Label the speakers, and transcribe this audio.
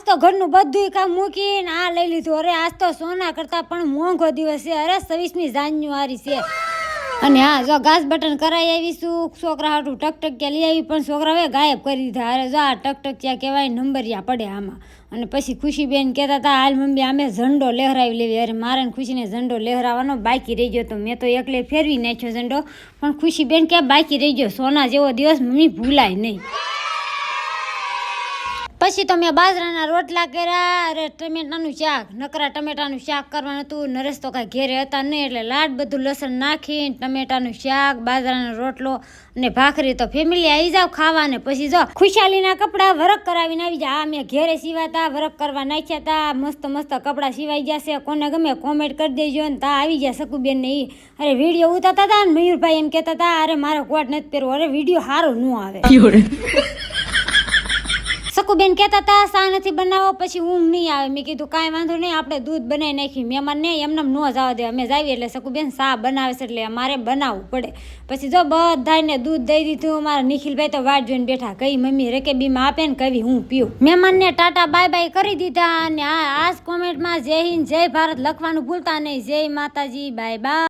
Speaker 1: તો ઘરનું બધું કામ મૂકીને આ લઈ લીધું. અરે આજ તો સોના કરતાં પણ મોંઘો દિવસ છે. અરે 26મી જાન્યુઆરી છે. અને હા જો ઘાસ બટન કરાવી આવીશું. છોકરા હાટું ટકટકિયા લઈ આવી પણ છોકરાઓએ ગાયબ કરી દીધા. અરે જો આ ટકટકિયા કહેવાય નંબરિયા પડે આમાં. અને પછી ખુશીબેન કહેતા હતા હાલ મમ્મી અમે ઝંડો લહેરાવી લેવી. અરે મારે ને ખુશીને ઝંડો લહેરાવાનો બાકી રહી ગયો. તો મેં તો એકલે ફેરવી નાખ્યો ઝંડો. પણ ખુશીબેન કે બાકી રહી ગયો. સોના જેવો દિવસ મમ્મી ભૂલાય નહીં. પછી તો મેં બાજરાના રોટલા કર્યા. અરે ટમેટાનું શાક, નકરા ટમેટાનું શાક કરવાનું હતું. નરેશ તો કાંઈ ઘેરે હતા નહીં એટલે લાડ બધું લસણ નાખીને ટમેટાનું શાક, બાજરાનો રોટલો અને ભાખરી. તો ફેમિલી આવી જાવ ખાવા. ને પછી જો ખુશાલીના કપડાં વરક કરાવીને આવી જાય. આ મેં ઘેરે સીવાતા વરક કરવા નાખ્યા હતા. મસ્ત મસ્ત કપડાં સીવાઈ જશે. કોને ગમે કોમેન્ટ કરી દેજો. ને તા આવી ગયા શકુબેન ને એ. અરે વિડીયો ઉતારતા હતા ને મયુરભાઈ એમ કહેતા હતા અરે મારો કોટ નથી પહેરવો. અરે વિડીયો સારો ન આવે. શકુબેન કહેતા હતા સા નથી બનાવો પછી ઊંઘ નહીં આવે. મેં કીધું કાંઈ વાંધો નહીં આપણે દૂધ બનાવી નાખી. મહેમાનને એમને ન જવા દે. અમે જાવીએ એટલે શકુબેન સા બનાવે છે એટલે અમારે બનાવવું પડે. પછી જો બધાને દૂધ દઈ દીધું. મારા નિખિલભાઈ તો વાટ જોઈને બેઠા. કઈ મમ્મી રેકેબીમાં આપે ને કઈ હું પીવું. મહેમાનને ટાટા બાય બાય કરી દીધા. અને આ કોમેન્ટમાં જય હિન્દ જય ભારત લખવાનું ભૂલતા નહીં. જય માતાજી બાય બાય.